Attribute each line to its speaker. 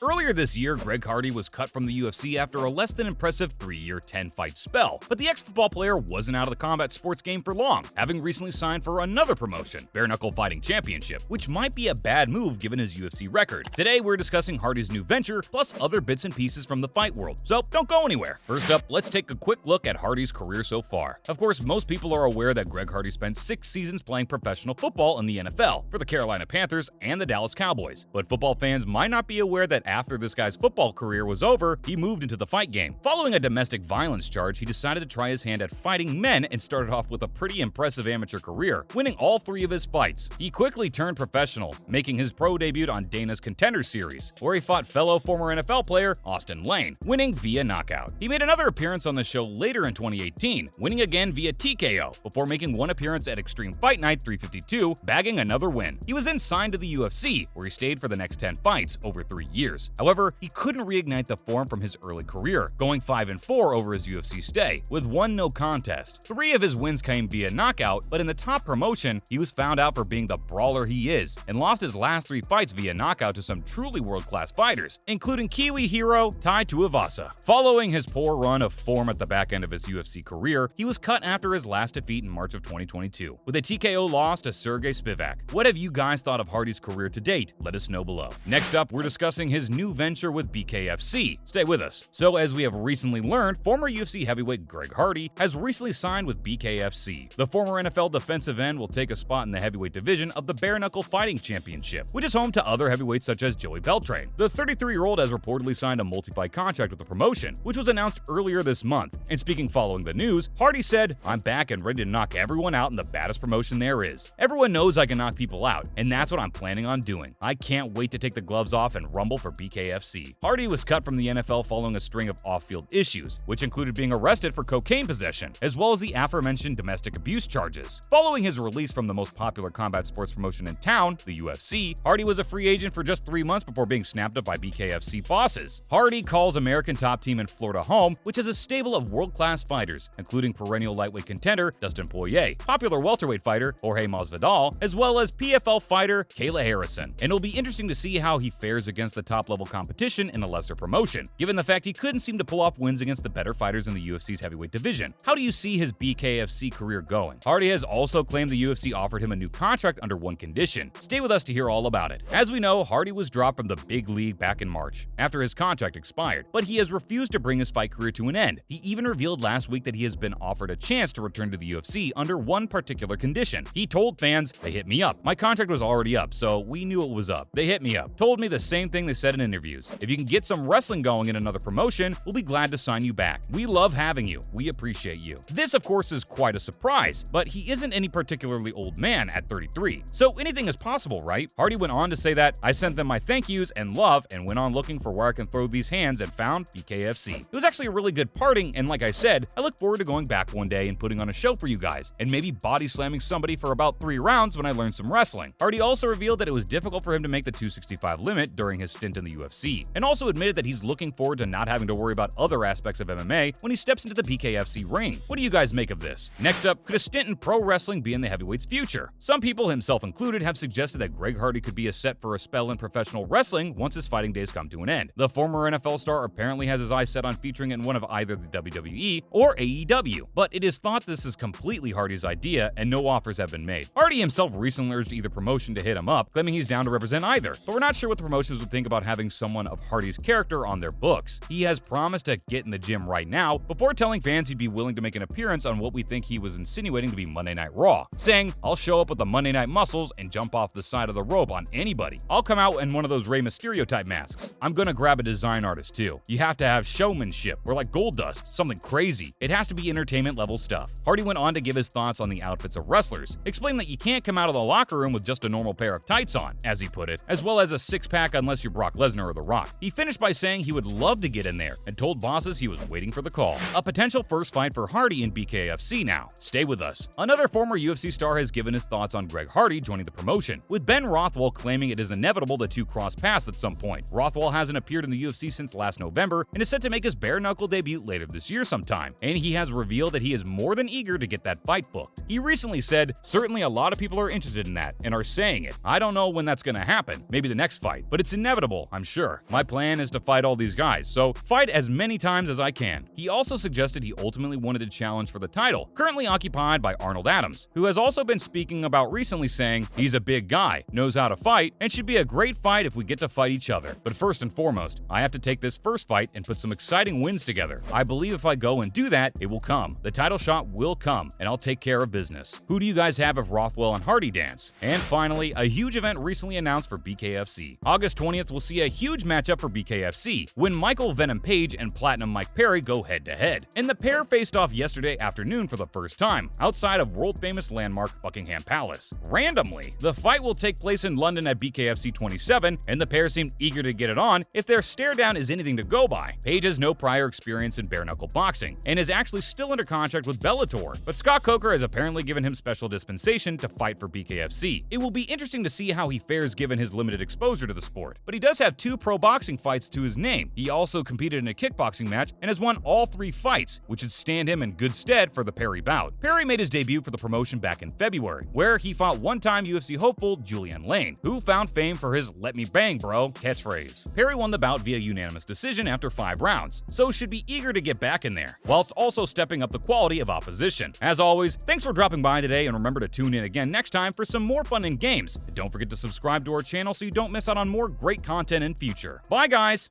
Speaker 1: Earlier this year, Greg Hardy was cut from the UFC after a less than impressive 3-year, 10-fight spell. But the ex-football player wasn't out of the combat sports game for long, having recently signed for another promotion, Bare Knuckle Fighting Championship, which might be a bad move given his UFC record. Today, we're discussing Hardy's new venture, plus other bits and pieces from the fight world, so don't go anywhere. First up, let's take a quick look at Hardy's career so far. Of course, most people are aware that Greg Hardy spent 6 seasons playing professional football in the NFL for the Carolina Panthers and the Dallas Cowboys. But football fans might not be aware that after this guy's football career was over, he moved into the fight game. Following a domestic violence charge, he decided to try his hand at fighting men and started off with a pretty impressive amateur career, winning all 3 of his fights. He quickly turned professional, making his pro debut on Dana's Contender Series, where he fought fellow former NFL player Austin Lane, winning via knockout. He made another appearance on the show later in 2018, winning again via TKO, before making one appearance at Extreme Fight Night 352, bagging another win. He was then signed to the UFC, where he stayed for the next 10 fights over 3 years. However, he couldn't reignite the form from his early career, going 5-4 over his UFC stay, with 1 no contest. 3 of his wins came via knockout, but in the top promotion, he was found out for being the brawler he is, and lost his last 3 fights via knockout to some truly world-class fighters, including Kiwi hero Tai Tuivasa. Following his poor run of form at the back end of his UFC career, he was cut after his last defeat in March of 2022, with a TKO loss to Sergey Spivak. What have you guys thought of Hardy's career to date? Let us know below. Next up, we're discussing his new venture with B.K.F.C. Stay with us. So, as we have recently learned, former UFC heavyweight Greg Hardy has recently signed with B.K.F.C. The former NFL defensive end will take a spot in the heavyweight division of the Bare Knuckle Fighting Championship, which is home to other heavyweights such as Joey Beltran. The 33-year-old has reportedly signed a multi-fight contract with the promotion, which was announced earlier this month. And speaking following the news, Hardy said, "I'm back and ready to knock everyone out in the baddest promotion there is. Everyone knows I can knock people out, and that's what I'm planning on doing. I can't wait to take the gloves off and rumble for B.K.F.C." Hardy was cut from the NFL following a string of off-field issues, which included being arrested for cocaine possession, as well as the aforementioned domestic abuse charges. Following his release from the most popular combat sports promotion in town, the UFC, Hardy was a free agent for just 3 months before being snapped up by B.K.F.C. bosses. Hardy calls American top team in Florida home, which has a stable of world-class fighters, including perennial lightweight contender Dustin Poirier, popular welterweight fighter Jorge Masvidal, as well as PFL fighter Kayla Harrison. And it'll be interesting to see how he fares against the top-level competition in a lesser promotion, given the fact he couldn't seem to pull off wins against the better fighters in the UFC's heavyweight division. How do you see his B.K.F.C. career going? Hardy has also claimed the UFC offered him a new contract under one condition. Stay with us to hear all about it. As we know, Hardy was dropped from the big league back in March, after his contract expired, but he has refused to bring his fight career to an end. He even revealed last week that he has been offered a chance to return to the UFC under one particular condition. He told fans, "They hit me up. My contract was already up, so we knew it was up. They hit me up. Told me the same thing they said in interviews. If you can get some wrestling going in another promotion, we'll be glad to sign you back. We love having you. We appreciate you." This, of course, is quite a surprise, but he isn't any particularly old man at 33. So anything is possible, right? Hardy went on to say that, "I sent them my thank yous and love and went on looking for where I can throw these hands and found B.K.F.C. It was actually a really good parting, and like I said, I look forward to going back one day and putting on a show for you guys, and maybe body slamming somebody for about 3 rounds when I learn some wrestling." Hardy also revealed that it was difficult for him to make the 265 limit during his stint in the UFC, and also admitted that he's looking forward to not having to worry about other aspects of MMA when he steps into the B.K.F.C. ring. What do you guys make of this? Next up, could a stint in pro wrestling be in the heavyweight's future? Some people, himself included, have suggested that Greg Hardy could be a set for a spell in professional wrestling once his fighting days come to an end. The former NFL star apparently has his eyes set on featuring in one of either the WWE or AEW, but it is thought this is completely Hardy's idea and no offers have been made. Hardy himself recently urged either promotion to hit him up, claiming he's down to represent either, but we're not sure what the promotions would think about having someone of Hardy's character on their books. He has promised to get in the gym right now before telling fans he'd be willing to make an appearance on what we think he was insinuating to be Monday Night Raw, saying, "I'll show up with the Monday Night muscles and jump off the side of the rope on anybody. I'll come out in one of those Rey Mysterio type masks. I'm gonna grab a design artist too. You have to have showmanship, or like gold dust, something crazy. It has to be entertainment level stuff." Hardy went on to give his thoughts on the outfits of wrestlers, explaining that you can't come out of the locker room with just a normal pair of tights on, as he put it, as well as a six-pack unless you're Brock Lesnar or The Rock. He finished by saying he would love to get in there, and told bosses he was waiting for the call. A potential first fight for Hardy in B.K.F.C. now. Stay with us. Another former UFC star has given his thoughts on Greg Hardy joining the promotion, with Ben Rothwell claiming it is inevitable the two cross paths at some point. Rothwell hasn't appeared in the UFC since last November and is set to make his bare knuckle debut later this year sometime, and he has revealed that he is more than eager to get that fight booked. He recently said, "Certainly a lot of people are interested in that and are saying it. I don't know when that's gonna happen, maybe the next fight, but it's inevitable. goal, I'm sure. My plan is to fight all these guys, so fight as many times as I can. He also suggested he ultimately wanted to challenge for the title, currently occupied by Arnold Adams, who has also been speaking about recently saying he's a big guy, knows how to fight, and should be a great fight if we get to fight each other. But first and foremost, I have to take this first fight and put some exciting wins together. I believe if I go and do that, it will come. The title shot will come, and I'll take care of business. Who do you guys have if Rothwell and Hardy dance? And finally, a huge event recently announced for B.K.F.C. August 20th will see a huge matchup for B.K.F.C. when Michael Venom Page and Platinum Mike Perry go head-to-head. And the pair faced off yesterday afternoon for the first time, outside of world-famous landmark Buckingham Palace. Randomly, the fight will take place in London at B.K.F.C 27, and the pair seemed eager to get it on if their stare-down is anything to go by. Page has no prior experience in bare-knuckle boxing, and is actually still under contract with Bellator, but Scott Coker has apparently given him special dispensation to fight for B.K.F.C. It will be interesting to see how he fares given his limited exposure to the sport, but he does have 2 pro boxing fights to his name. He also competed in a kickboxing match and has won all 3 fights, which should stand him in good stead for the Perry bout. Perry made his debut for the promotion back in February, where he fought one-time UFC hopeful Julian Lane, who found fame for his "let me bang, bro" catchphrase. Perry won the bout via unanimous decision after 5 rounds, so should be eager to get back in there, whilst also stepping up the quality of opposition. As always, thanks for dropping by today, and remember to tune in again next time for some more fun and games. And don't forget to subscribe to our channel so you don't miss out on more great content in future. Bye, guys!